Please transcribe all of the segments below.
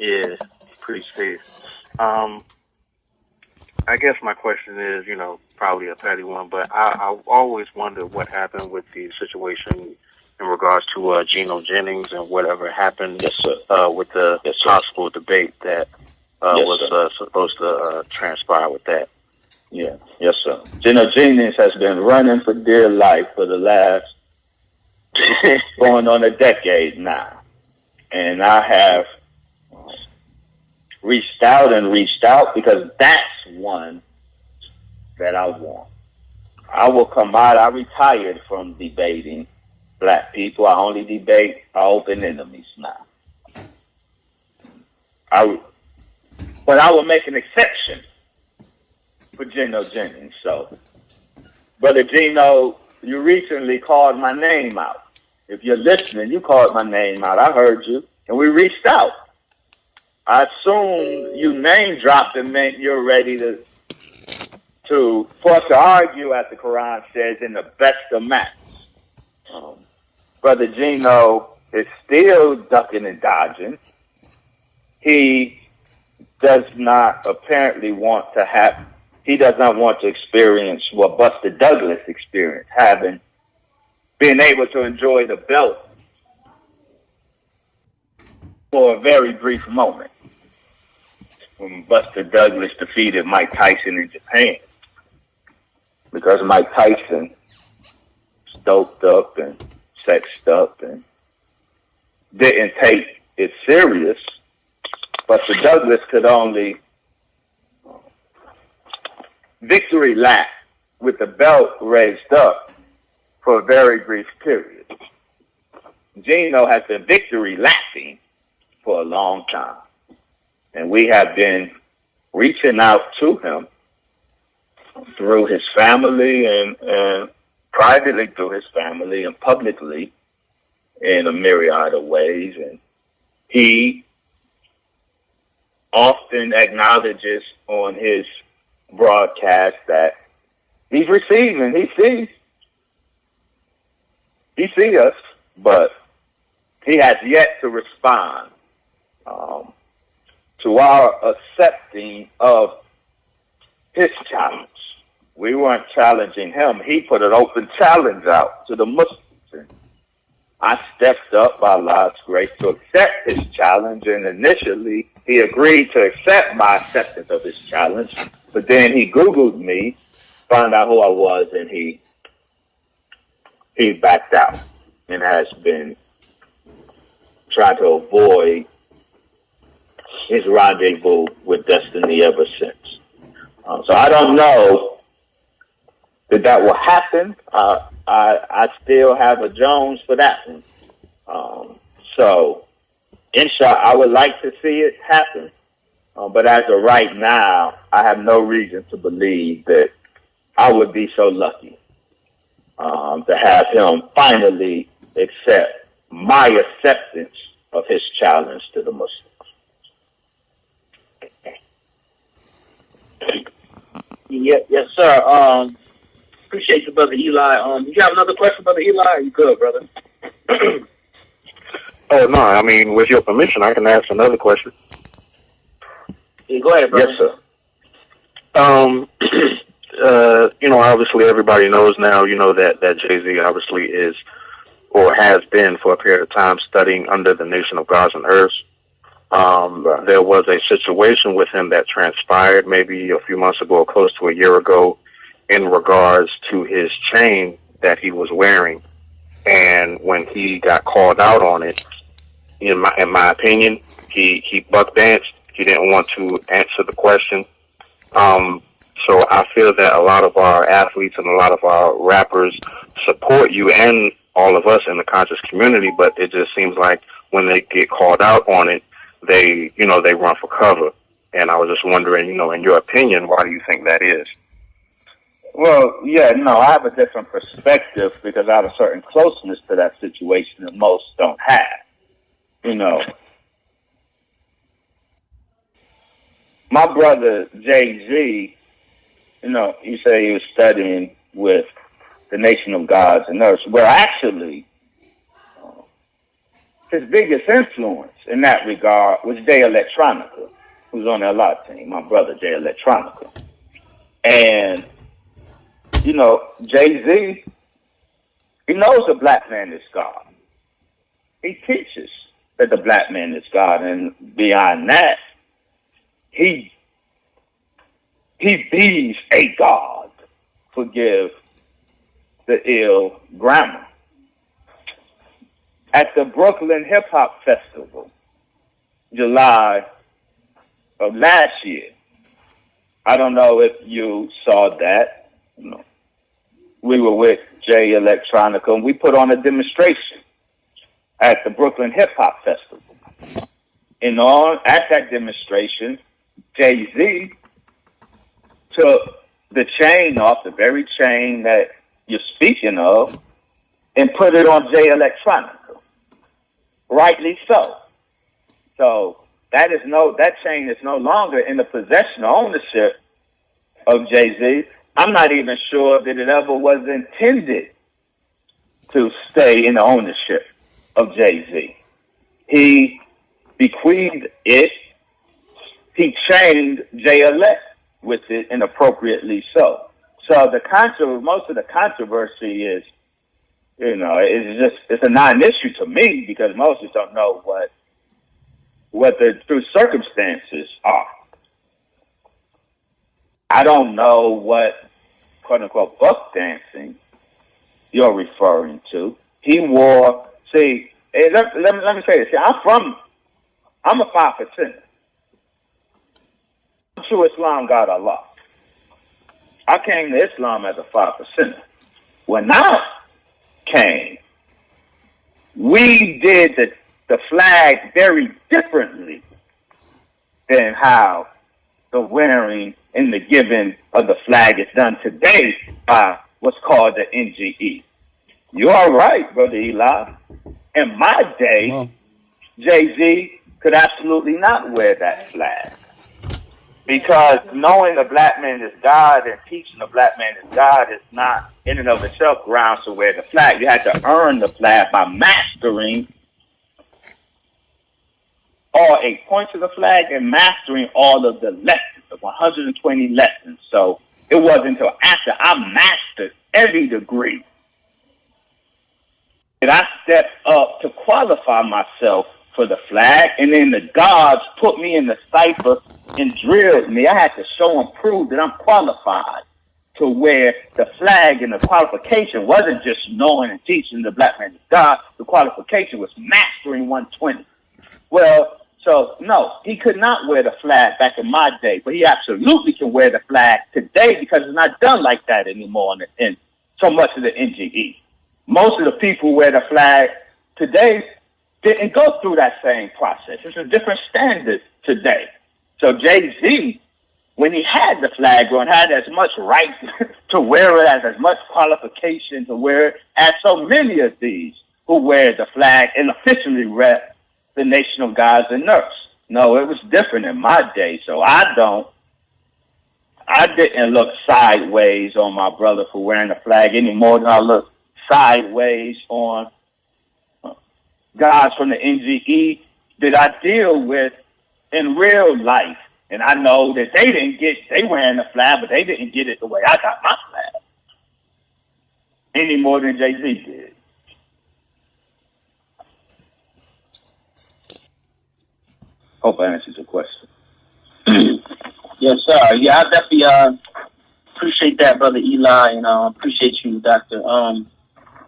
Yeah, preach peace. Um, I guess my question is, probably a petty one, but I always wondered what happened with the situation in regards to Geno Jennings and whatever happened Yes, sir. with the Yes, sir. possible debate that Yes, was sir. supposed to transpire with that. Yeah. Yes, sir. Geno Jennings has been running for dear life for the last going on a decade now, and I have reached out because that's one that I want. I will come out. I retired from debating black people. I only debate our open enemies now. But I will make an exception for Geno Jennings. So, Brother Geno, you recently called my name out. If you're listening, you called my name out. I heard you, and we reached out. I assume you name dropped and meant you're ready for us to argue, as the Quran says, in the best of match. Brother Geno is still ducking and dodging. He does not apparently want to he does not want to experience what Buster Douglas experienced, being able to enjoy the belt for a very brief moment when Buster Douglas defeated Mike Tyson in Japan. Because Mike Tyson stoked up and sexed up and didn't take it serious, Buster Douglas could only victory lap with the belt raised up for a very brief period. Geno has been victory lapping for a long time. And we have been reaching out to him through his family and privately through his family and publicly in a myriad of ways. And he often acknowledges on his broadcast that he's receiving, he sees us, but he has yet to respond to our accepting of his challenge. We weren't challenging him. He put an open challenge out to the Muslims. And I stepped up by Allah's grace to accept his challenge, and initially he agreed to accept my acceptance of his challenge, but then he Googled me, found out who I was, and he backed out and has been trying to avoid his rendezvous with destiny ever since. So I don't know that will happen. I still have a Jones for that one. So, inshallah, I would like to see it happen. But as of right now, I have no reason to believe that I would be so lucky to have him finally accept my acceptance of his challenge to the Muslims. Yes, sir. Appreciate you, Brother Eli. You have another question, Brother Eli? Are you good, brother? Oh, no, I mean, with your permission, I can ask another question. Yeah, go ahead, brother. Yes, sir. Obviously everybody knows now, that Jay-Z obviously is or has been for a period of time studying under the Nation of Gods and Earths. There was a situation with him that transpired maybe a few months ago or close to a year ago in regards to his chain that he was wearing. And when he got called out on it, in my opinion, he buck danced. He didn't want to answer the question. So I feel that a lot of our athletes and a lot of our rappers support you and all of us in the conscious community, but it just seems like when they get called out on it, they run for cover. And I was just wondering, in your opinion, why do you think that is? Well, I have a different perspective because I have a certain closeness to that situation that most don't have. My brother Jay-Z, you say he was studying with the Nation of Gods and Earths. Well, actually, his biggest influence in that regard was Jay Electronica, who's on the lot team, my brother Jay Electronica. And, you know, Jay-Z, he knows the black man is God. He teaches that the black man is God. And beyond that, he bees a God. Forgive the ill grammar. At the Brooklyn Hip Hop Festival, July of last year, I don't know if you saw that. No. We were with Jay Electronica, and we put on a demonstration at the Brooklyn Hip Hop Festival. And at that demonstration, Jay-Z took the chain off, the very chain that you're speaking of, and put it on Jay Electronica. Rightly so. So that chain is no longer in the possession or ownership of Jay-Z. I'm not even sure that it ever was intended to stay in the ownership of Jay-Z. He bequeathed it. He chained Jay-Elect with it, and appropriately so. So most of the controversy is, you know, it's a non-issue to me because most of us don't know what the true circumstances are. I don't know what quote unquote buck dancing you're referring to. He wore. See, let me say this. See, I'm a 5%. True Islam got Allah. I came to Islam as a 5%. When I came, we did the flag very differently than how the wearing and the giving of the flag is done today by what's called the NGE. You are right, Brother Eli. In my day, Jay-Z could absolutely not wear that flag. Because knowing the black man is God and teaching the black man is God is not in and of itself grounds to wear the flag. You had to earn the flag by mastering all 8 points of the flag and mastering all of the lessons, the 120 lessons. So it wasn't until after I mastered every degree that I stepped up to qualify myself for the flag, and then the gods put me in the cipher and drilled me. I had to show and prove that I'm qualified to wear the flag, and the qualification wasn't just knowing and teaching the black man is God. The qualification was mastering 120. Well, so no, he could not wear the flag back in my day, but he absolutely can wear the flag today because it's not done like that anymore in so much of the NGE. Most of the people who wear the flag today didn't go through that same process. It's a different standard today. So Jay-Z, when he had the flag on, had as much right to wear it, as much qualification to wear it, as so many of these who wear the flag and officially rep the nation of gods and nurse. No, it was different in my day, so I didn't look sideways on my brother for wearing the flag any more than I looked sideways on guys from the NGE that I deal with in real life. And I know that they wearing the flag, but they didn't get it the way I got my flag. Any more than Jay-Z did. Hope I answered your question. Yes, sir. Yeah, I definitely appreciate that, Brother Eli, and appreciate you, Doctor. Let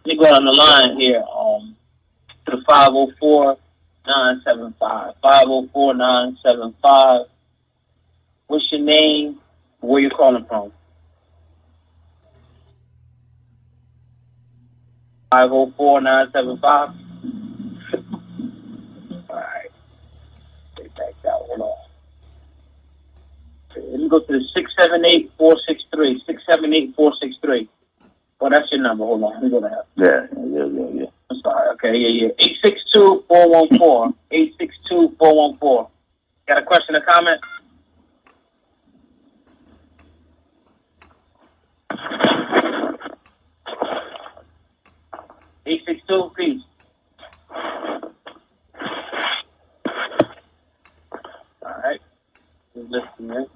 me go on the line here to the 504-975. 504-975. What's your name? Where you calling from? 504-975. All right. Take that out. Hold on. Okay, let me go to the 678-463. 678-463. Well, that's your number. Hold on. Let me go there. Yeah. I'm sorry. Okay, yeah. 862-414. 862-414. Got a question or comment? Peace. is listening, right?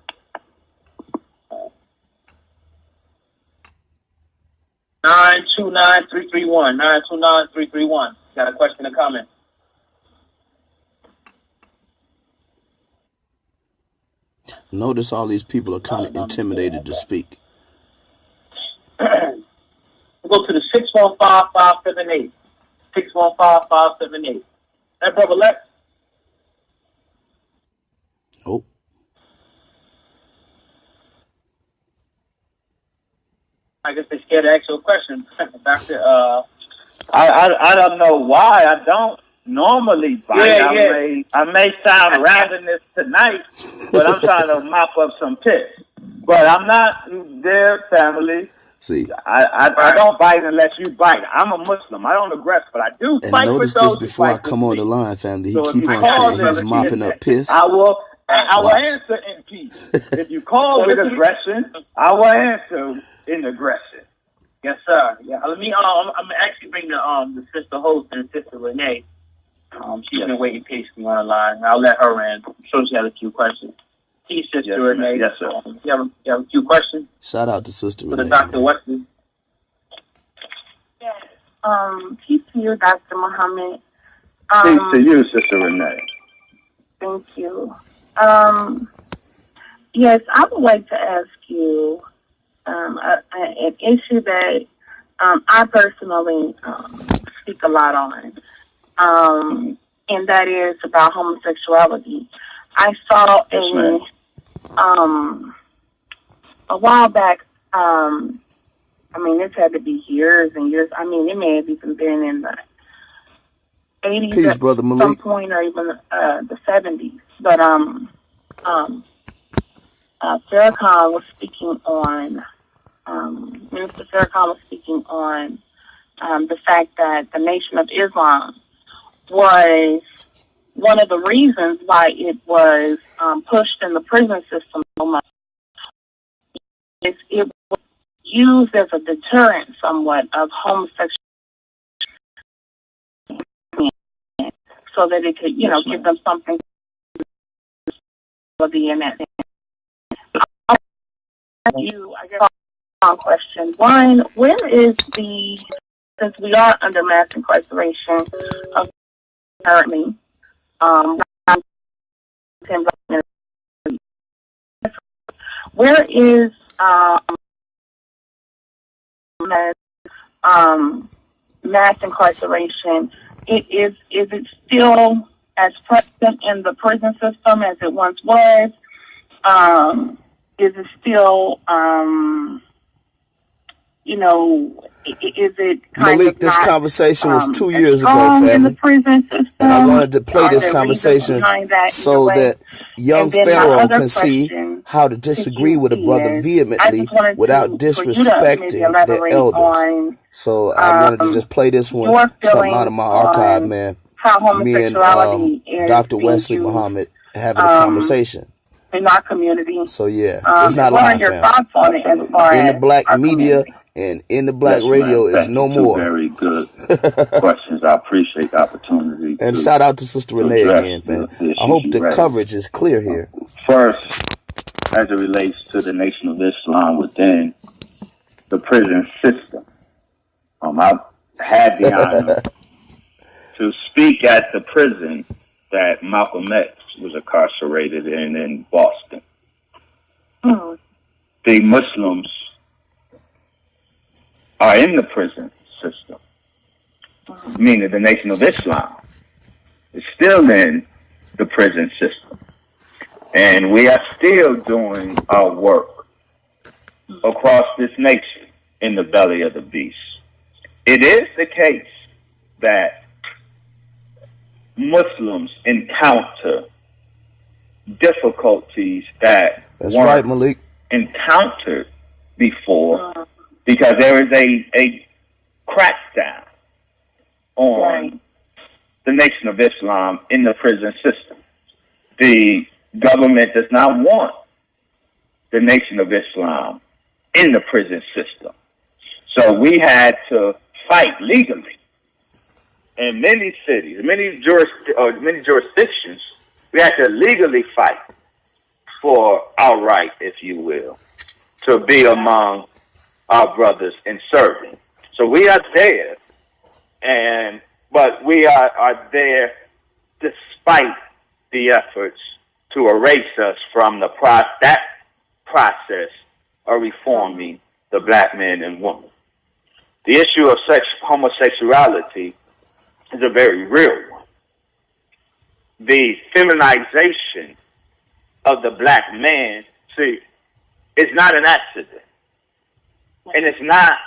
929-331. 929-331. Got a question or comment? Notice all these people are kind of intimidated to speak. We'll go to the 615-578. 615-578. That brother Lex? Oh. I guess they're scared to ask you a question. Doctor, I don't know why I don't normally bite. Yeah. I may sound ravenous tonight, but I'm trying to mop up some piss. But I'm not their family. See, I don't bite unless you bite. I'm a Muslim. I don't aggress, but I do and fight notice with those this before I come on the line, family. He So if keep you on call saying he's them, mopping up piss. I will Watch. answer in peace. If you call with aggression, I will answer in aggression. yes, sir. Yeah, let me. I'm actually bring the sister host and sister Renee. She's been waiting patiently on the line. I'll let her in. I'm sure she has a few questions. See, Sister Yes, Renee. yes, sir. You have a few questions Shout out to Sister for the Renee. Dr. Wesley. Yes. Peace to you, Dr. Muhammad. Peace to you, Sister Renee. Thank you. Yes, I would like to ask you an issue that I personally speak a lot on, and that is about homosexuality. I saw a while back. I mean, this had to be years and years. I mean, it may have even been in the 80s Peace, at Brother some Malik. point, or even the 70s. But Farrakhan was speaking on, Minister Farrakhan was speaking on the fact that the Nation of Islam was one of the reasons why it was pushed in the prison system so much. It was used as a deterrent somewhat of homosexuality, so that it could, give them something to be in that. I guess, one question. One, where is since we are under mass incarceration of currently, where is mass incarceration? Is it still as present in the prison system as it once was? Is it still, is it kind Malik, of this not, conversation was 2 years ago, strong in the family. prison system? And I wanted to play Are this there conversation reasons behind that so either way? that young And then my Pharaoh other can see question how to to disagree you with a brother is, I vehemently just wanted without for you to maybe disrespecting their elaborate elders. on So I wanted to just play this one, your something out of feelings my archive, on man. how Me and homosexuality is Dr. being Wesley used Muhammad having a conversation. in our community. So yeah, it's not What are live, your fam. thoughts on it as far In the as black our media community? and in the black Yes, radio ma'am. is Thank no you. Two more. very good questions. I appreciate the opportunity And to shout out to Sister Renee address again, fam. the issues I hope you the raised. coverage is clear here. First, as it relates to the Nation of Islam within the prison system, I've had the honor to speak at the prison that Malcolm X was incarcerated in Boston. The Muslims are in the prison system, meaning the Nation of Islam is still in the prison system. And we are still doing our work across this nation in the belly of the beast. It is the case that Muslims encounter difficulties that That's weren't right, Malik. encountered before, because there is a crackdown on the Nation of Islam in the prison system. The government does not want the Nation of Islam in the prison system. So we had to fight legally. In many cities, many jurisdictions, we had to legally fight for our right, if you will, to be among our brothers in serving. So we are there, but we are there despite the efforts to erase us from that process of reforming the black man and woman. The issue of homosexuality is a very real one. The feminization of the black man, see, is not an accident. And it's not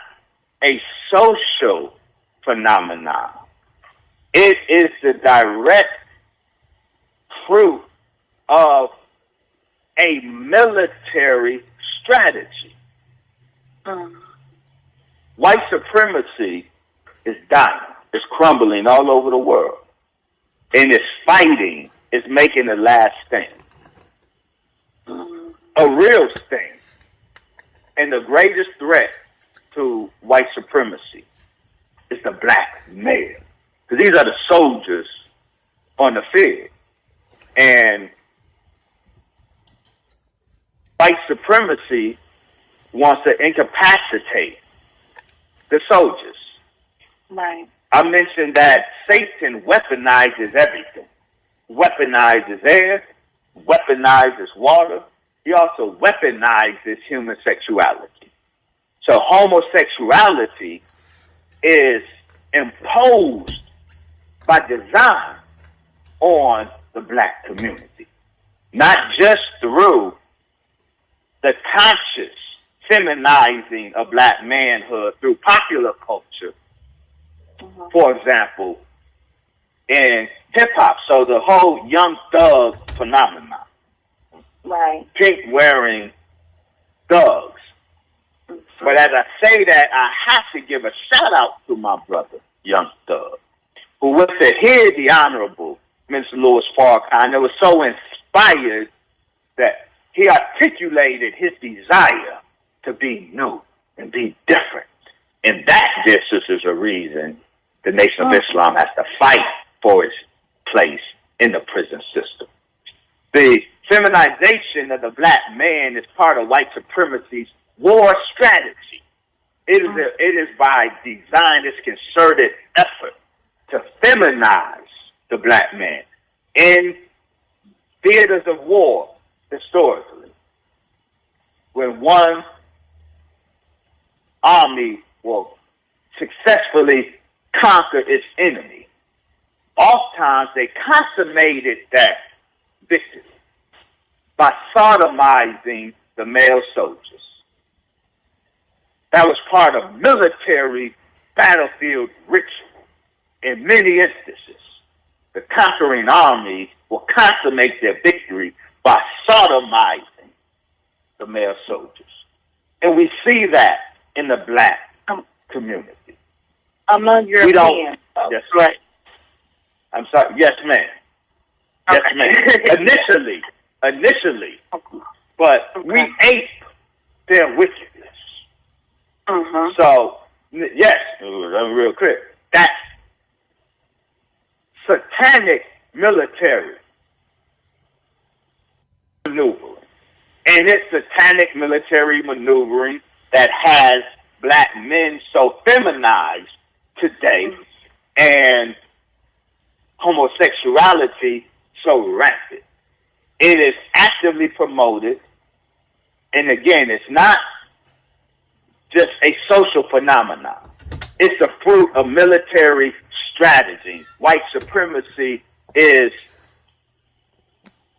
a social phenomenon. It is the direct fruit of a military strategy. White supremacy is dying. It's crumbling all over the world. And it's fighting. It's making the last stand. A real stand. And the greatest threat to white supremacy is the black male. Because these are the soldiers on the field. And white supremacy wants to incapacitate the soldiers. Right. I mentioned that Satan weaponizes everything. Weaponizes air, weaponizes water. He also weaponizes human sexuality. So homosexuality is imposed by design on the black community. Not just through the conscious feminizing of black manhood through popular culture, for example, in hip-hop. So the whole Young Thug phenomenon. Right. Pink wearing thugs. But as I say that, I have to give a shout-out to my brother, Young Thug, who was to hear the Honorable Mr. Louis Farrakhan. It was so inspired that he articulated his desire to be new and be different. And that, this is a reason the Nation of Islam has to fight for its place in the prison system. The feminization of the black man is part of white supremacy's war strategy. It is by design, this concerted effort to feminize the black man in theaters of war historically. When one army will successfully conquer its enemy, oftentimes they consummated that victory by sodomizing the male soldiers. That was part of military battlefield ritual. In many instances, the conquering army will consummate their victory by sodomizing the male soldiers. And we see that in the black community. Among Europeans. We don't. That's right. I'm sorry. Yes, ma'am. Yes, ma'am. Initially. But we ape their wickedness. So, yes, I'm real clear. That's satanic military maneuvering. And it's satanic military maneuvering that has black men so feminized today and homosexuality so rampant. It is actively promoted. And again, it's not just a social phenomenon. It's the fruit of military strategy. White supremacy is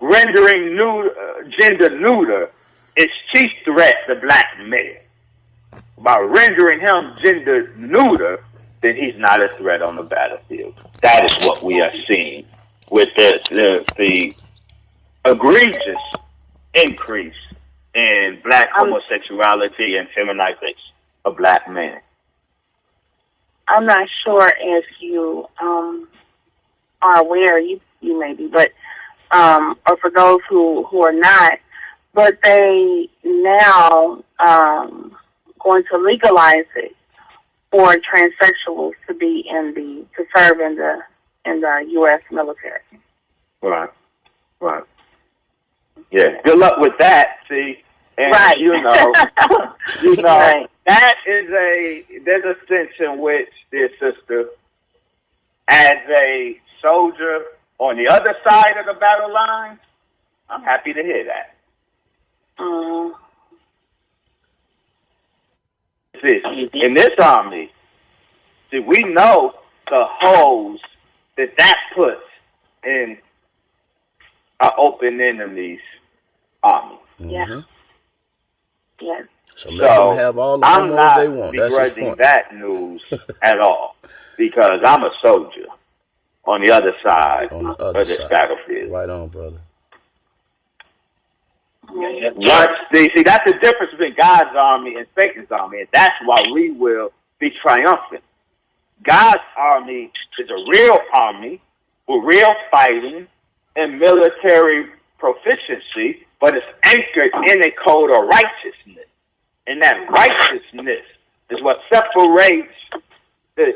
rendering gender neuter its chief threat to black men. By rendering him gender neuter, then he's not a threat on the battlefield. That is what we are seeing with the egregious increase in black homosexuality and feminization of black men. I'm not sure if you are aware, you may be, but or for those who are not, but they now going to legalize it for transsexuals to be to serve in the U.S. military. Right. Yeah. Good luck with that. See, and Right. you know, Right. that is there's a sense in which, dear sister, as a soldier on the other side of the battle line, I'm happy to hear that. See, in this army, see, we know the holes that puts in our open enemies' army. Yeah. Yes. So let them have all the I'm homos not they want. That's his begrudging point. that news at all, because I'm a soldier on the other side On the of other this side. battlefield. Right on, brother. See, that's the difference between God's army and Satan's army, and that's why we will be triumphant. God's army is a real army with real fighting and military proficiency, but it's anchored in a code of righteousness. And that righteousness is what separates the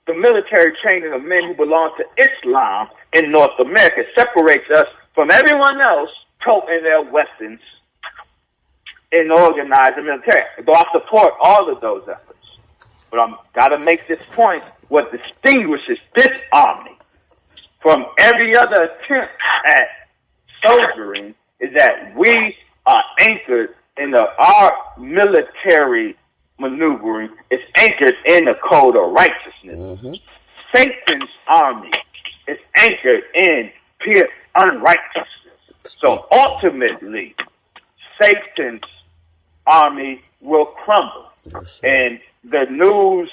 military training of men who belong to Islam in North America. It separates us from everyone else toting their weapons in organized military. Though I support all of those efforts. But I'm got to make this point. What distinguishes this army from every other attempt at soldiering is that we are anchored in our military maneuvering is anchored in the code of righteousness. Satan's army is anchored in pure unrighteousness. So ultimately, Satan's army will crumble. Yes, and the news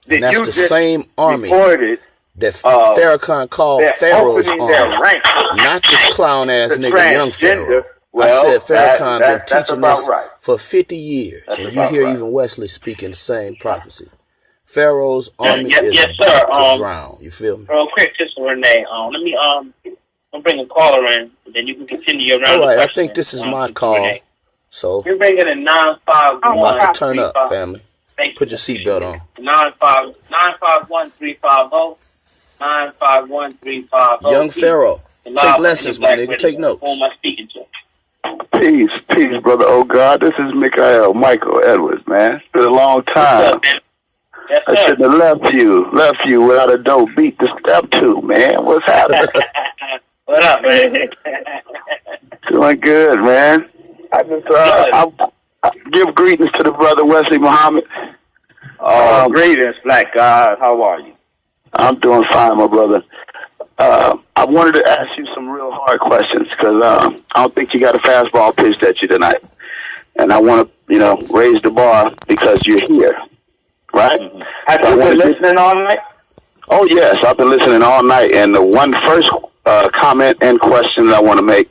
that and that's you the just same army reported, that Farrakhan called Pharaoh's opening their army. ranks, Not this clown ass the nigga, young Pharaoh. transgender. Well, I said Farrakhan been that's teaching about this right. for 50 years. That's And you about hear right. even Wesley speaking the same prophecy. Pharaoh's army yes, is yes, about sir. to drown. You feel me? Real quick, Sister Renee. Let me I'll bring a caller in, and then you can continue your round. All right, of I think this is my Sister call. Renee. So You're bringing a 951. I'm about to turn up, family. Thank Put you. your seatbelt on. 951-350. 951-350. Young Pharaoh, take lessons, my nigga. Take notes. Who am I speaking to? Peace, brother. Oh God, this is Michael Edwards, man. It's been a long time. What's up, man? Yes, I sir. shouldn't have left you without a dope beat to step to, man. What's happening? What up, man? Doing good, man. I just I give greetings to the brother Wesley Muhammad. Greetings, Black God. How are you? I'm doing fine, my brother. I wanted to ask you some real hard questions because I don't think you got a fastball pitched at you tonight, and I want to, raise the bar because you're here, right? Mm-hmm. Have you been listening all night? Oh yes, I've been listening all night, and the first comment and question that I want to make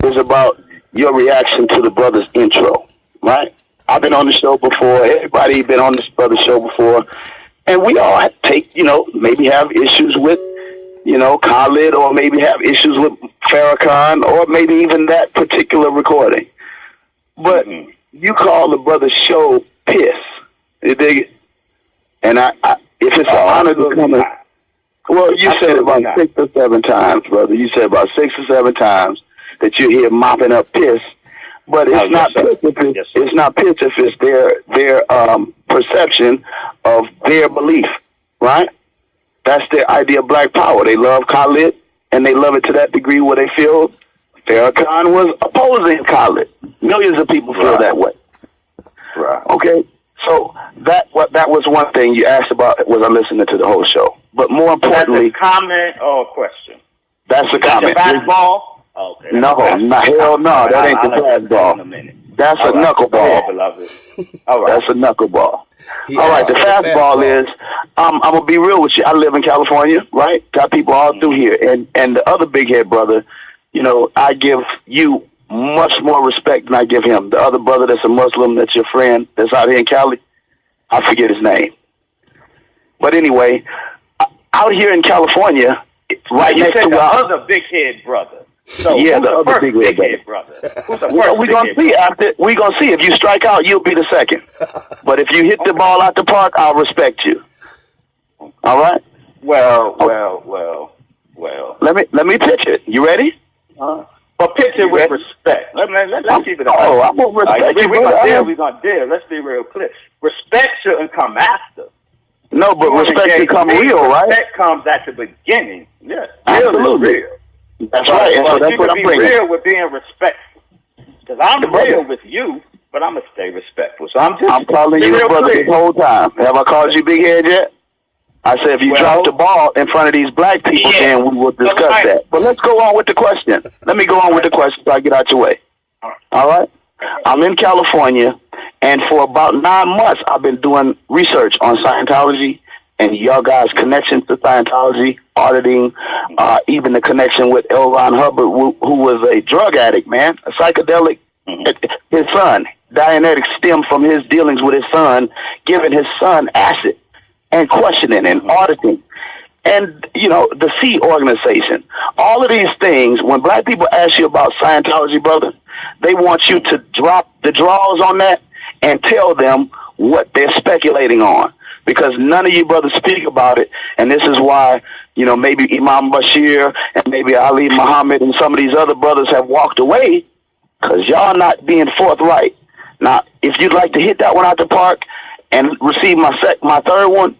is about your reaction to the brother's intro, right? I've been on the show before. Everybody been on this brother's show before, and we all maybe have issues with, Khalid, or maybe have issues with Farrakhan, or maybe even that particular recording. But you call the brother's show piss. You dig it? And if it's an honor to come in. Well, you said about 6 or 7 times, brother. You said about 6 or 7 times that you're here mopping up piss. But it's not piss if it's not piss if it's their perception of their belief, right? That's their idea of black power. They love Khalid, and they love it to that degree where they feel Farrakhan was opposing Khalid. Millions of people feel that way. Right. Okay, so that was one thing you asked about. Was I listening to the whole show? But more importantly, that's a comment or a question? That's a comment. That's a fastball? Okay. No, hell no, that ain't the fastball. That's a knuckleball. All right. That's a knuckleball. All right, the fastball is, I'm going to be real with you. I live in California, right? Got people all through here. And the other big head brother, I give you much more respect than I give him. The other brother that's a Muslim, that's your friend, that's out here in Cali, I forget his name. But anyway, out here in California, right you next said to the other big head brother. So yeah, who's the other big head brother? Who's the first we're gonna see after. We're gonna see if you strike out, you'll be the second. But if you hit the ball out the park, I'll respect you. All right. Well. Let me pitch it. You ready? But picture with respect. Let's keep it. Oh, I'm gonna respect you. We're gonna deal. Let's be real clear. Respect shouldn't come after. No, but respect should come real, right? Respect comes at the beginning. Yes, absolutely. Real. That's right. And so that's what I'm bringing. Real with being respectful. Because I'm real with you, but I'm gonna stay respectful. So I'm calling you a brother this whole time. Have I called you big head yet? I said if you drop the ball in front of these black people, then we will discuss that. But let's go on with the question. Let me go on with the question so I get out your way. All right? I'm in California, and for about 9 months, I've been doing research on Scientology and y'all guys' connections to Scientology, auditing, even the connection with L. Ron Hubbard, who was a drug addict, man, a psychedelic. His son, Dianetics, stemmed from his dealings with his son, giving his son acid and questioning and auditing. And, you know, the C organization. All of these things, when black people ask you about Scientology, brother, they want you to drop the draws on that and tell them what they're speculating on. Because none of you brothers speak about it. And this is why, you know, maybe Imam Bashir and maybe Ali Muhammad and some of these other brothers have walked away because y'all not being forthright. Now, if you'd like to hit that one out the park and receive my third one,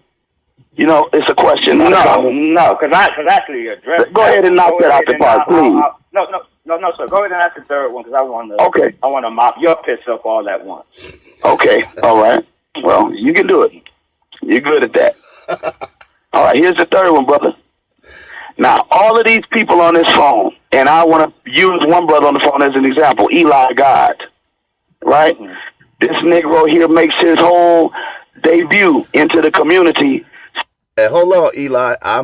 you know, it's a question. No, because actually address. Go ahead and knock that out the park, please. No, sir. Go ahead and ask the third one because I want to. Okay. I want to mop your piss up all at once. Okay. All right. Well, you can do it. You're good at that. All right. Here's the third one, brother. Now, all of these people on this phone, and I want to use one brother on the phone as an example, Eli God, right? Mm-hmm. This Negro here makes his whole debut into the community. Hey, hold on, Eli. I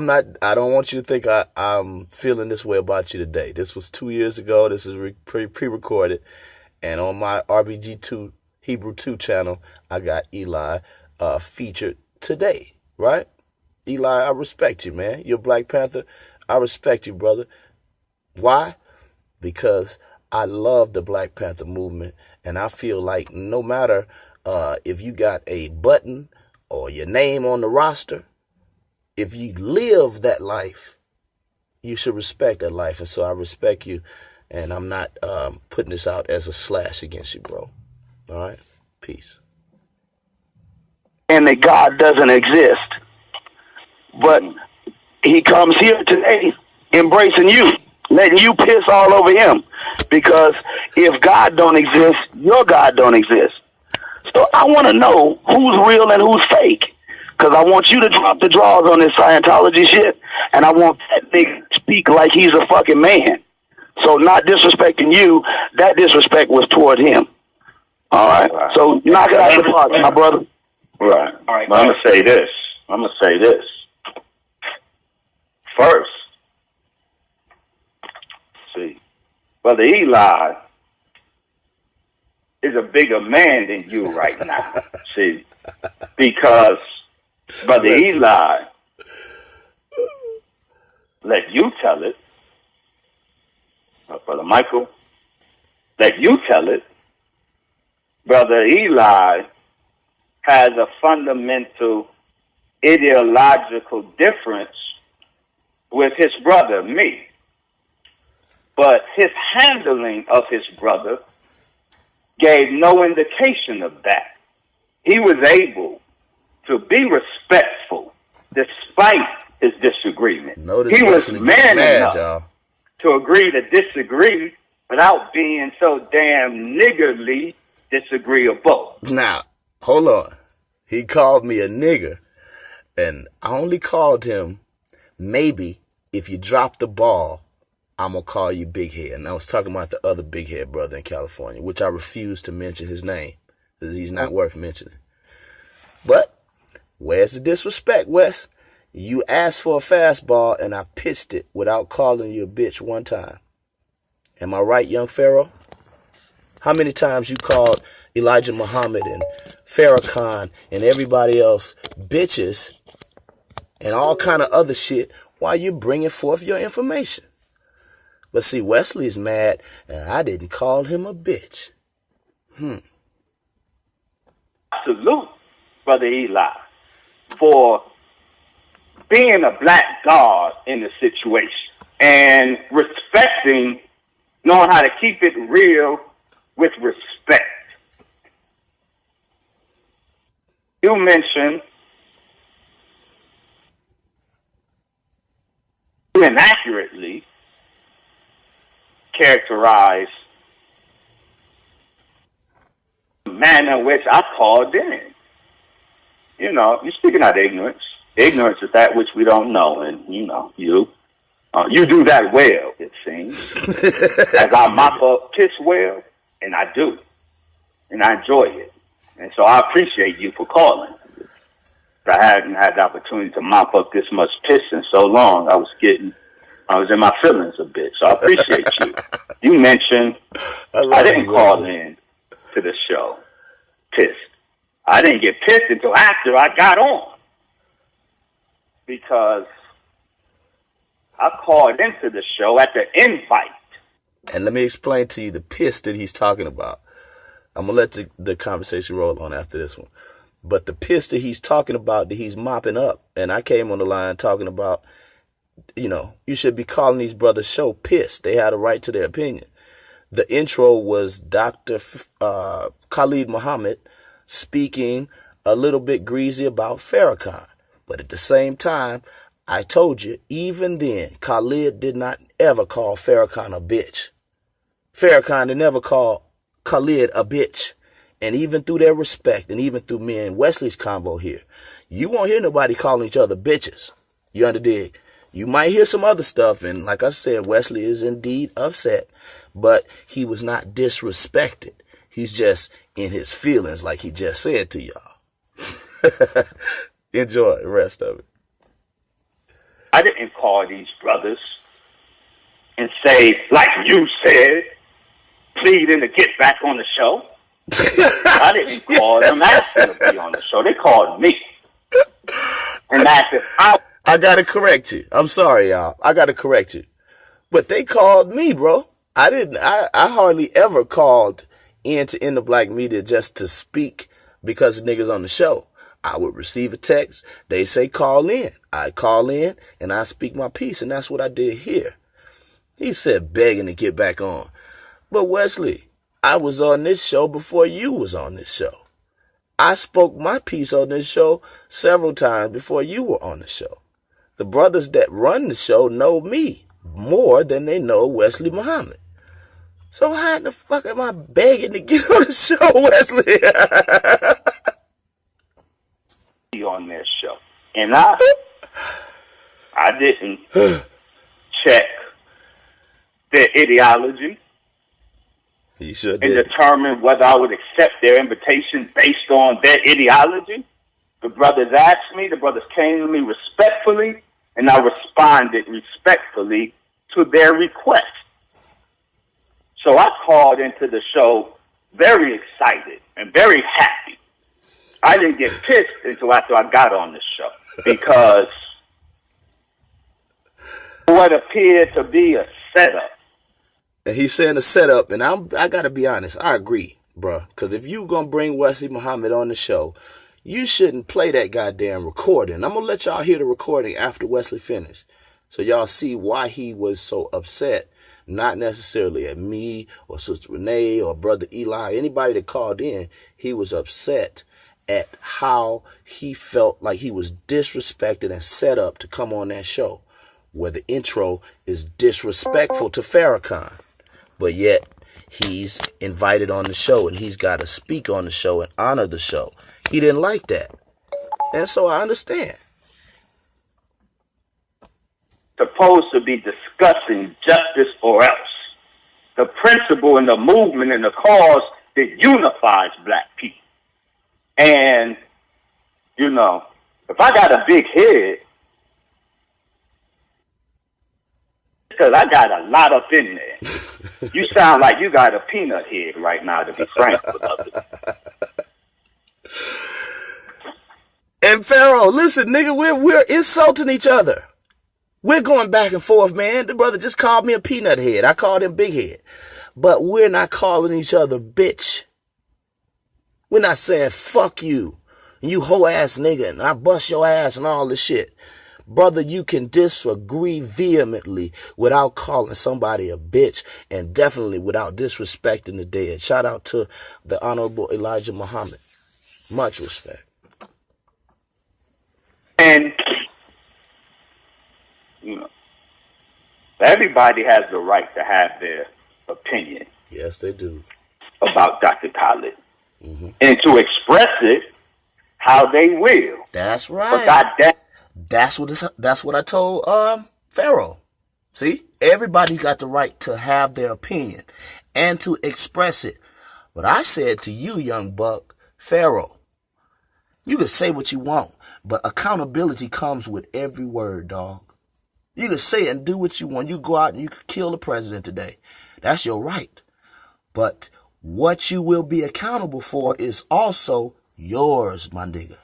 don't want you to think I'm feeling this way about you today. This was 2 years ago. This is pre-recorded. And on my RBG2 Hebrew 2 channel, I got Eli featured today, right? Eli, I respect you, man. You're Black Panther. I respect you, brother. Why? Because I love the Black Panther movement. And I feel like no matter if you got a button or your name on the roster, if you live that life, you should respect that life. And so I respect you. And I'm not putting this out as a slash against you, bro. All right? Peace. And that God doesn't exist. But he comes here today embracing you, letting you piss all over him. Because if God don't exist, your God don't exist. So I want to know who's real and who's fake. Because I want you to drop the draws on this Scientology shit, and I want that nigga to speak like he's a fucking man. So not disrespecting you, that disrespect was toward him. All right? So knock it out the park, my brother. Right. All right. Well, I'm going to say this. First, see, Brother Eli is a bigger man than you right now. See, because Brother Eli, let you tell it. Brother Michael, let you tell it. Brother Eli has a fundamental ideological difference with his brother, me. But his handling of his brother gave no indication of that. He was able to be respectful despite his disagreement. He was man enough to agree to disagree without being so damn niggerly disagreeable. Now, hold on. He called me a nigger, and I only called him maybe if you drop the ball, I'm going to call you Big Head. And I was talking about the other Big Head brother in California, which I refuse to mention his name because he's not worth mentioning. But where's the disrespect, Wes? You asked for a fastball, and I pitched it without calling you a bitch one time. Am I right, young Pharaoh? How many times you called Elijah Muhammad and Farrakhan and everybody else bitches and all kind of other shit while you bringing forth your information? But see, Wesley's mad, and I didn't call him a bitch. Salute, Brother Eli, for being a black god in the situation and respecting knowing how to keep it real with respect. You mentioned you inaccurately characterize the manner in which I called in. You know, you're speaking out of ignorance. Ignorance is that which we don't know, and you do that well, it seems. As I mop up piss well, and I do, and I enjoy it, and so I appreciate you for calling. I hadn't had the opportunity to mop up this much piss in so long. I was in my feelings a bit, so I appreciate you. You mentioned I didn't call in to the show pissed. I didn't get pissed until after I got on, because I called into the show at the invite. And let me explain to you the piss that he's talking about. I'm going to let the conversation roll on after this one. But the piss that he's talking about, that he's mopping up, and I came on the line talking about, you should be calling these brothers' show pissed. They had a right to their opinion. The intro was Dr. Khalid Muhammad speaking a little bit greasy about Farrakhan. But at the same time, I told you, even then, Khalid did not ever call Farrakhan a bitch. Farrakhan did never call Khalid a bitch. And even through their respect, and even through me and Wesley's convo here, you won't hear nobody calling each other bitches. You understand? You might hear some other stuff, and like I said, Wesley is indeed upset, but he was not disrespected. He's just in his feelings, like he just said to y'all. Enjoy the rest of it. I didn't call these brothers and say, like you said, pleading to get back on the show. I didn't call them asking to be on the show. They called me and asked if I gotta correct you. I'm sorry, y'all. I gotta correct you. But they called me, bro. I hardly ever called in the black media just to speak because the niggas on the show. I would receive a text. They say call in. I call in and I speak my piece, and that's what I did here. He said begging to get back on. But Wesley, I was on this show before you was on this show. I spoke my piece on this show several times before you were on the show. The brothers that run the show know me more than they know Wesley Muhammad. So how in the fuck am I begging to get on the show, Wesley? on their show. And I didn't check their ideology. You sure and did. determine whether I would accept their invitation based on their ideology. The brothers asked me, the brothers came to me respectfully, and I responded respectfully to their request. So I called into the show very excited and very happy. I didn't get pissed until after I got on the show because what appeared to be a setup. And he's saying a setup, and I got to be honest, I agree, bruh. Because if you going to bring Wesley Muhammad on the show, you shouldn't play that goddamn recording. I'm going to let y'all hear the recording after Wesley finished. So y'all see why he was so upset. Not necessarily at me or Sister Renee or Brother Eli, anybody that called in. He was upset at how he felt like he was disrespected and set up to come on that show, where the intro is disrespectful to Farrakhan. But yet he's invited on the show and he's got to speak on the show and honor the show. He didn't like that. And so I understand. Supposed to be discussing justice or else. The principle and the movement and the cause that unifies black people. And, you know, if I got a big head, because I got a lot up in there. You sound like you got a peanut head right now, to be frank with others. And Pharaoh, listen, nigga, we're insulting each other. We're going back and forth, man. The brother just called me a peanut head. I called him big head. But we're not calling each other bitch. We're not saying fuck you, and you hoe ass nigga, and I bust your ass and all this shit. Brother, you can disagree vehemently without calling somebody a bitch, and definitely without disrespecting the dead. Shout out to the Honorable Elijah Muhammad. Much respect. And, you know, everybody has the right to have their opinion. Yes, they do. About Dr. Khalid. And to express it how they will. That's right. But goddamn. That's what I told Pharaoh. See, everybody got the right to have their opinion and to express it. But I said to you, young buck, Pharaoh, you can say what you want, but accountability comes with every word, dog. You can say and do what you want. You go out and you can kill the president today. That's your right. But what you will be accountable for is also yours, my nigga.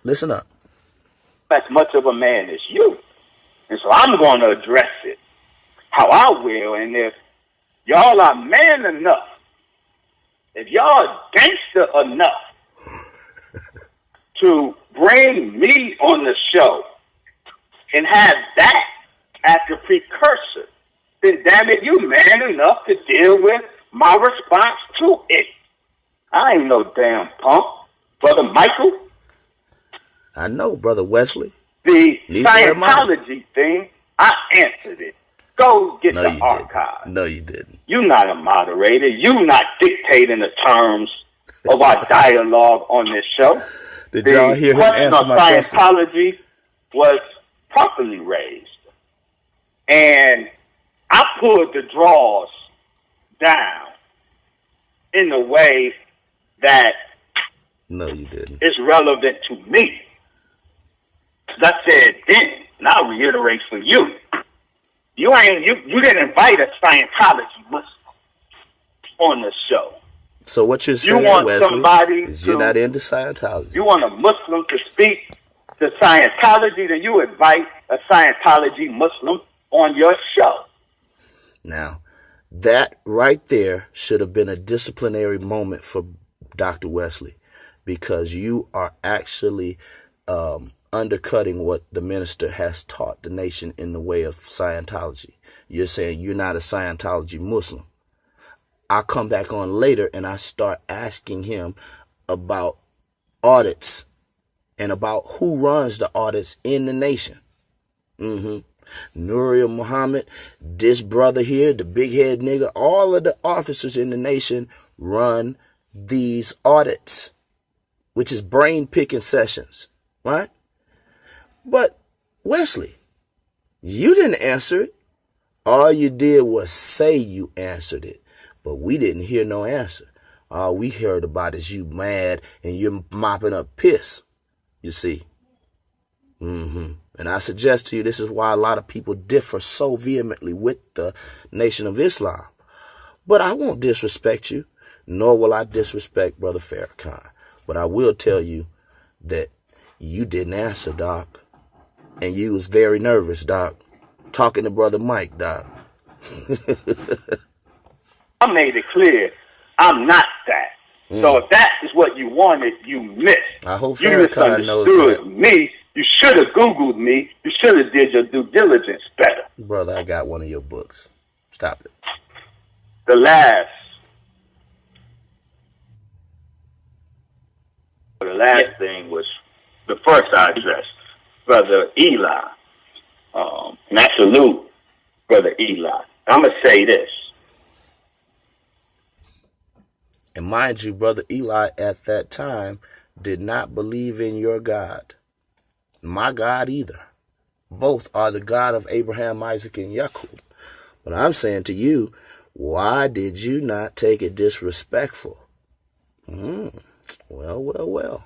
Listen up. As much of a man as you. And so I'm going to address it how I will. And if y'all are man enough, if y'all are gangster enough to bring me on the show and have that as the precursor, then damn it, you man enough to deal with my response to it. I ain't no damn punk. Brother Michael. I know, Brother Wesley. The Scientology thing, I answered it. Go get the archive. No, you didn't. You're not a moderator. You're not dictating the terms of our dialogue on this show. Did y'all hear him answer my question? Scientology was properly raised. And I pulled the draws down in a way that no, you didn't. Is relevant to me. I said then, and I'll reiterate for you. You didn't invite a Scientology Muslim on the show. So what you're saying, Wesley, is you're not into Scientology. You want a Muslim to speak to Scientology, then you invite a Scientology Muslim on your show. Now, that right there should have been a disciplinary moment for Dr. Wesley, because you are actually undercutting what the minister has taught the nation in the way of Scientology. You're saying you're not a Scientology Muslim. I come back on later and I start asking him about audits and about who runs the audits in the nation. Nuriel Muhammad, this brother here, the big head nigga, all of the officers in the nation run these audits, which is brain picking sessions, right? But Wesley, you didn't answer it. All you did was say you answered it, but we didn't hear no answer. All we heard about is you mad and you're mopping up piss, you see. And I suggest to you, this is why a lot of people differ so vehemently with the Nation of Islam. But I won't disrespect you, nor will I disrespect Brother Farrakhan. But I will tell you that you didn't answer, Doc. And you was very nervous, Doc. Talking to Brother Mike, Doc. I made it clear I'm not that. So if that is what you wanted, you missed. I hope Farrakhan knows that. You misunderstood me. You should have Googled me. You should have did your due diligence better. Brother, I got one of your books. Stop it. The last thing was the first I addressed, Brother Eli. And I salute Brother Eli. I'm going to say this. And mind you, Brother Eli at that time did not believe in your God. My God either. Both are the God of Abraham, Isaac, and Jacob. But I'm saying to you, why did you not take it disrespectful? Well.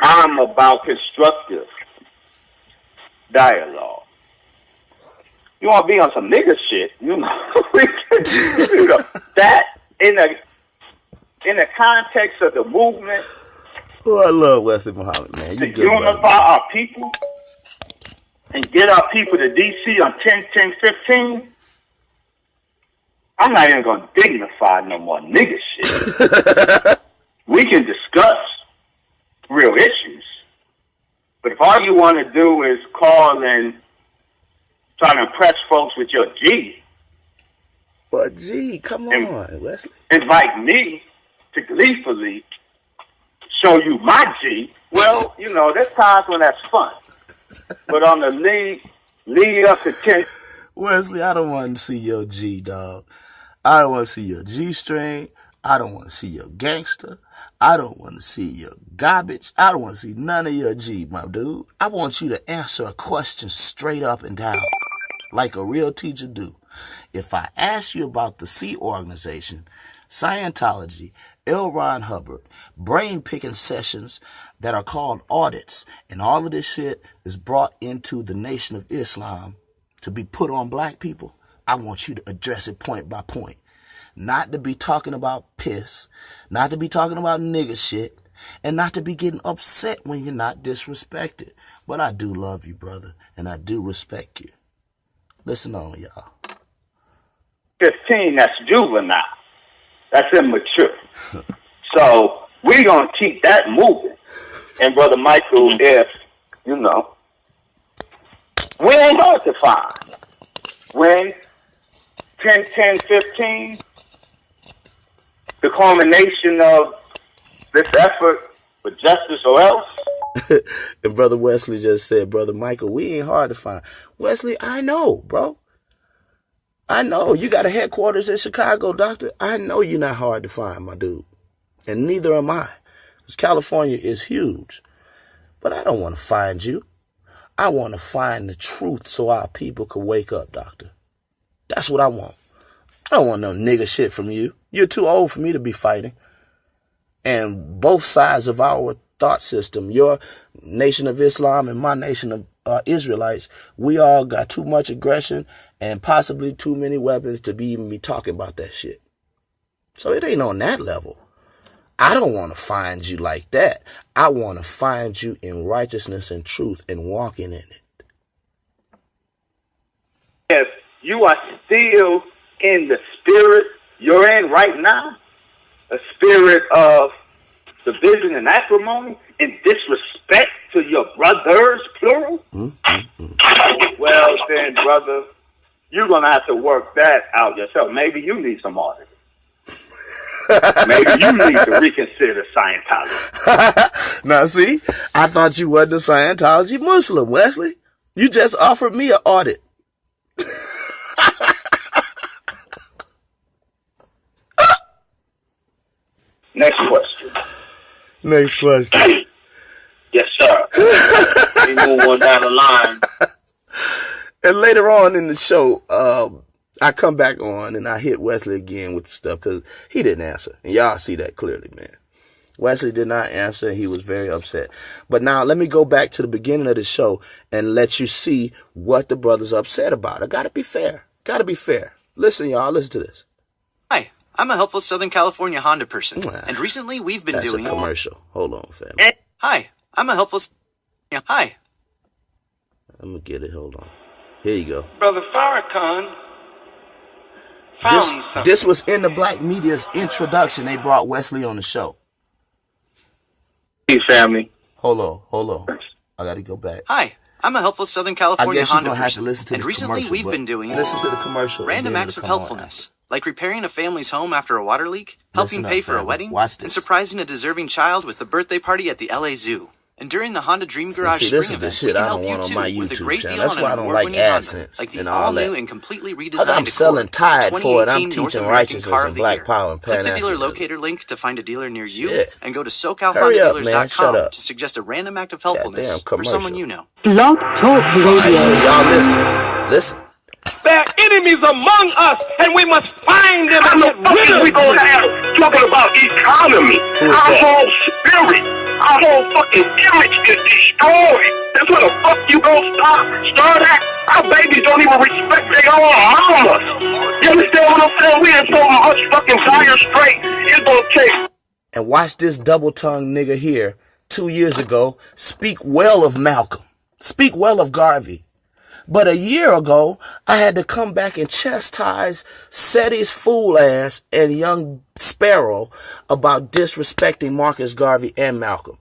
I'm about constructive dialogue. You want to be on some nigga shit, you know, that in the context of the movement. Oh, I love Wesley Muhammad, man. You to unify our people and get our people to D.C. on 10/10/15. I'm not even going to dignify no more nigga shit. We can discuss real issues. But if all you want to do is call and try to impress folks with your G, But G, come on, Wesley. invite me to gleefully show you my G, well, you know, there's times when that's fun. But on the lead up to 10. Wesley, I don't want to see your G, dog. I don't want to see your G string. I don't want to see your gangster. I don't want to see your garbage. I don't want to see none of your G, my dude. I want you to answer a question straight up and down, like a real teacher do. If I ask you about the Sea Organization, Scientology, L. Ron Hubbard, brain-picking sessions that are called audits, and all of this shit is brought into the Nation of Islam to be put on black people, I want you to address it point by point. Not to be talking about piss, not to be talking about nigga shit, and not to be getting upset when you're not disrespected. But I do love you, brother, and I do respect you. Listen on, y'all. 15, that's juvenile. That's immature. So we're going to keep that moving. And Brother Michael, if, you know, we ain't hard to find. When 10, 10, 15, the culmination of this effort for justice or else. And Brother Wesley just said, Brother Michael, we ain't hard to find. Wesley, I know, bro. I know. You got a headquarters in Chicago, doctor. I know you're not hard to find, my dude. And neither am I. Because California is huge. But I don't want to find you. I want to find the truth so our people can wake up, doctor. That's what I want. I don't want no nigga shit from you. You're too old for me to be fighting. And both sides of our thought system, your Nation of Islam and my Nation of Israelites, we all got too much aggression and possibly too many weapons to even be talking about that shit. So it ain't on that level. I don't want to find you like that. I want to find you in righteousness and truth and walking in it. If you are still in the spirit you're in right now, a spirit of division and acrimony and disrespect to your brothers, plural, well then, brother, you're going to have to work that out yourself. Maybe you need some audit. Maybe you need to reconsider Scientology. Now, see, I thought you wasn't a Scientology Muslim, Wesley. You just offered me an audit. Next question. Next question. Yes, sir. We move on down the line. And later on in the show, I come back on and I hit Wesley again with the stuff because he didn't answer. And y'all see that clearly, man. Wesley did not answer. He was very upset. But now let me go back to the beginning of the show and let you see what the brother's upset about. I got to be fair. Got to be fair. Listen, y'all. Listen to this. Hi, I'm a helpful Southern California Honda person. And recently we've been doing... That's a commercial. Hold on, fam. Hi, I'm a helpful... Hi. I'm going to get it. Hold on. Here you go. Brother Farrakhan This was in the black media's introduction. They brought Wesley on the show. Hey, family. Hold on. I got to go back. Hi, I'm a helpful Southern California I guess you're Honda going to have to person. listen to And the recently commercial. we've been doing Listen to the commercial. random acts of helpfulness, like repairing a family's home after a water leak, helping pay for a wedding, and surprising a deserving child with a birthday party at the LA Zoo. And during the Honda Dream Garage this Spring is event, the we shit can I help don't you want on too my with a YouTube great channel. deal That's on why I an don't award-winning like Honda, AdSense like the and all all-new that. and completely redesigned I'm Accord, selling Tide the for it. I'm 2018 North teaching American righteousness Car and of the black Year. power and Click the dealer pan-Africanism. locator link to find a dealer near you, Shit. and go to Hurry up, man. Shut SoCalHondaDealers.com up. to suggest a random act of Goddamn helpfulness for commercial. someone you know. Blog Talk All right, so Radio. y'all listen. There are enemies among us, and we must find them How and the get fuck rid is of we them. gonna have talking about economy? Who is Our that? whole spirit, our whole fucking image is destroyed. That's where the fuck you gonna start at? Our babies don't even respect their own mamas. You understand what I'm saying? We in so much fucking dire strait. It's gonna take. And watch this double-tongued nigga here 2 years ago speak well of Malcolm. Speak well of Garvey. But a year ago, I had to come back and chastise Seti's fool ass and young Sparrow about disrespecting Marcus Garvey and Malcolm.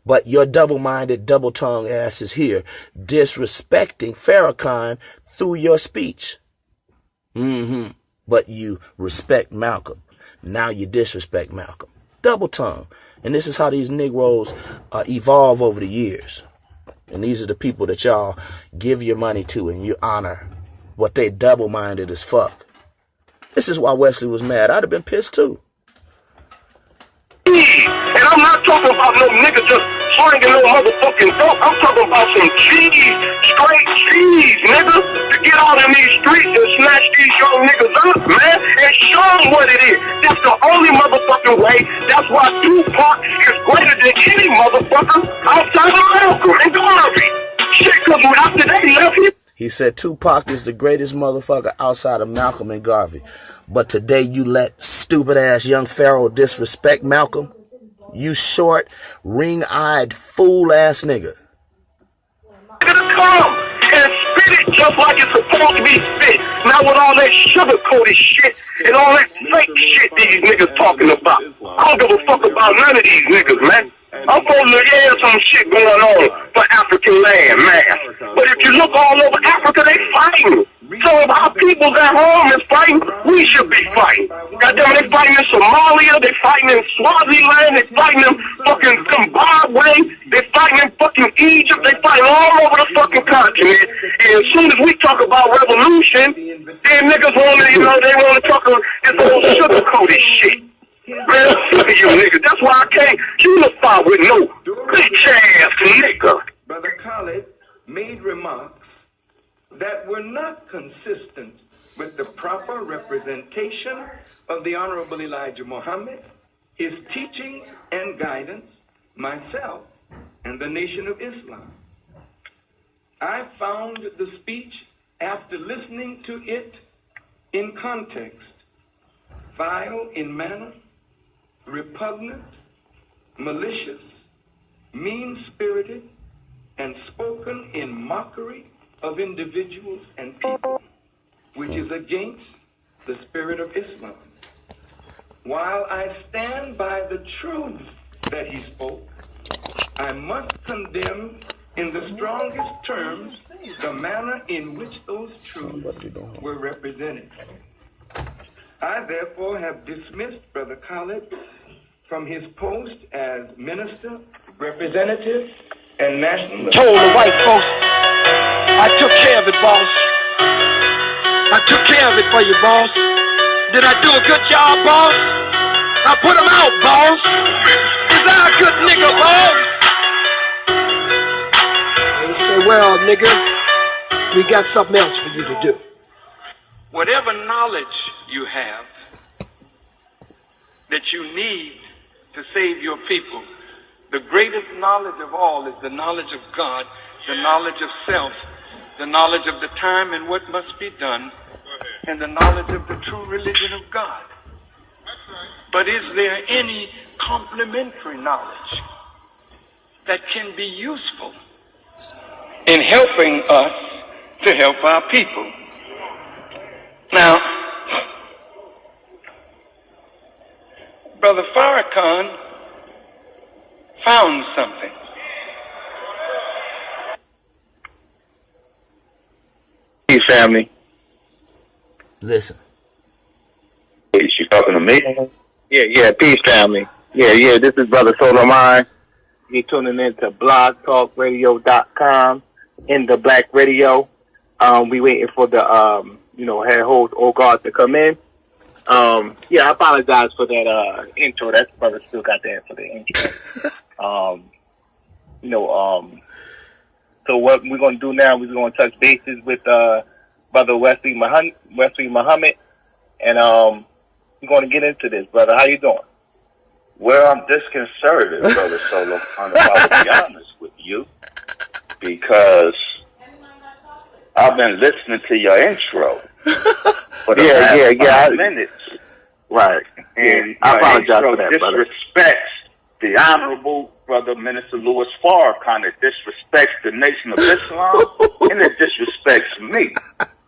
But your double-minded, double-tongued ass is here disrespecting Farrakhan through your speech. But you respect Malcolm. Now you disrespect Malcolm. Double tongue. And this is how these Negroes evolve over the years. And these are the people that y'all give your money to and you honor. What they double-minded as fuck. This is why Wesley was mad. I'd have been pissed too. And I'm not talking about no nigga just slinging no motherfucking dope. I'm talking about some cheese, straight cheese, nigga, to get out in these streets and snatch these young niggas up, man, and show them what it is. That's the only motherfucking way. That's why Tupac is greater than any motherfucker outside of Malcolm and Garvey. Shit, because after they left him. He said Tupac is the greatest motherfucker outside of Malcolm and Garvey. But today you let stupid ass young Pharaoh disrespect Malcolm? You short, ring-eyed, fool-ass nigga. Gonna come and spit it just like it's supposed to be spit. Not with all that sugar-coated shit and all that fake shit these niggas talking about. I don't give a fuck about none of these niggas, man. I'm supposed to have some shit going on for African land, man. But if you look all over Africa, they fighting. So if our people at home is fighting, we should be fighting. Goddamn, they fighting in Somalia, they fighting in Swaziland, they fighting in fucking Zimbabwe, they fighting in fucking Egypt, they fighting all over the fucking continent. And as soon as we talk about revolution, then niggas want to, they want to talk about this whole sugar-coated shit. Man, look at you niggas. That's why I can't unify with no bitch-ass nigga. Brother Khaled made remarks that were not consistent with the proper representation of the Honorable Elijah Muhammad, his teachings and guidance, myself, and the Nation of Islam. I found the speech, after listening to it in context, vile in manner, repugnant, malicious, mean-spirited, and spoken in mockery of individuals and people, which is against the spirit of Islam. While I stand by the truth that he spoke, I must condemn in the strongest terms the manner in which those truths were represented. I therefore have dismissed Brother Khaled from his post as minister, representative, and national. Told the white folks, I took care of it, boss. I took care of it for you, boss. Did I do a good job, boss? I put him out, boss. Is that a good nigga, boss? They say, well, nigga, we got something else for you to do. Whatever knowledge you have that you need to save your people, the greatest knowledge of all is the knowledge of God, the knowledge of self, the knowledge of the time and what must be done, and the knowledge of the true religion of God. But is there any complementary knowledge that can be useful in helping us to help our people? Now, Brother Farrakhan found something. Hey, family. Listen. Is she talking to me? Yeah, peace, family. Yeah, this is Brother Solomon. You're tuning in to blogtalkradio.com in the Black Radio. We waiting for the, head host, Old Guard, to come in. I apologize for that intro. That brother still got the for the intro. So what we're gonna do now, we're gonna touch bases with Brother Wesley Muhammad, and we're gonna get into this, brother. How you doing? Well, I'm disconcerted, Brother Solo. I'm about to be honest with you, because I've been listening to your intro for the last 5 minutes. Right. And I apologize for that, brother. Disrespects the Honorable Brother Minister Louis Farrakhan. It disrespects the Nation of Islam, and it disrespects me.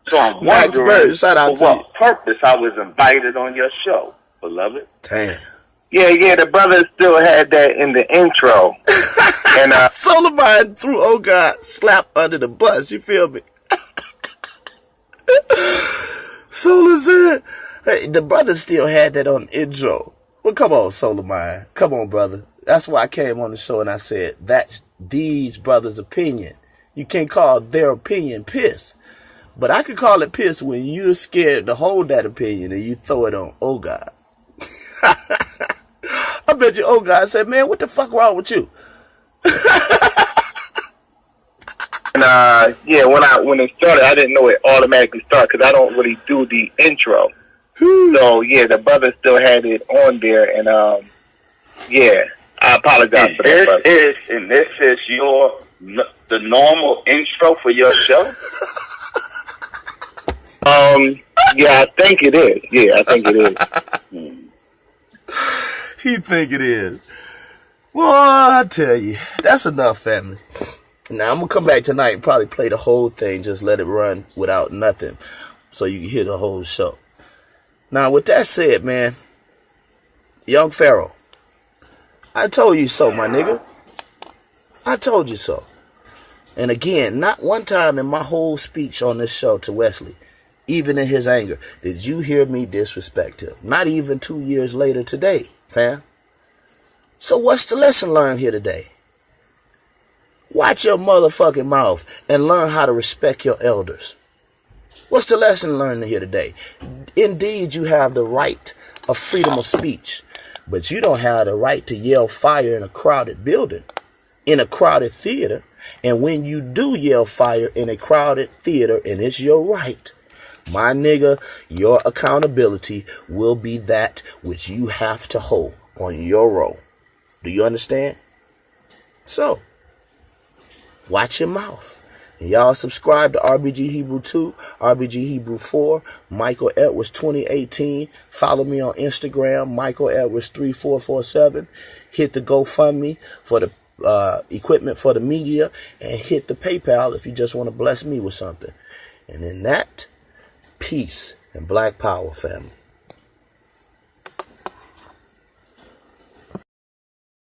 So I'm wondering for what purpose I was invited on your show, beloved. Damn. Yeah, the brother still had that in the intro. And Solar Mind threw Oh God slap under the bus. You feel me? Solar said, hey, the brother still had that on the intro. Well, come on, Solar Mind. Come on, brother. That's why I came on the show and I said, that's these brothers' opinion. You can't call their opinion piss. But I could call it piss when you're scared to hold that opinion and you throw it on Oh God. I bet you Oh God said, man, what the fuck wrong with you? And when it started, I didn't know it automatically started because I don't really do the intro. So yeah, the brother still had it on there, and yeah, I apologize for that. This is the normal intro for your show. Yeah, I think it is. Yeah, I think it is. He think it is. Well, I tell you, that's enough, family. Now, I'm going to come back tonight and probably play the whole thing. Just let it run without nothing so you can hear the whole show. Now, with that said, man, Young Pharaoh, I told you so, my nigga. I told you so. And again, not one time in my whole speech on this show to Wesley, even in his anger, did you hear me disrespect him. Not even 2 years later today, fam. So what's the lesson learned here today? Watch your motherfucking mouth and learn how to respect your elders. What's the lesson learned here today? Indeed, you have the right of freedom of speech, but you don't have the right to yell fire in a crowded building, in a crowded theater. And when you do yell fire in a crowded theater, and it's your right, my nigga, your accountability will be that which you have to hold on your roll. Do you understand? So, watch your mouth. And y'all subscribe to RBG Hebrew 2, RBG Hebrew 4, Michael Edwards 2018. Follow me on Instagram, Michael Edwards 3447. Hit the GoFundMe for the equipment for the media, and hit the PayPal if you just want to bless me with something. And in that, peace and black power, family.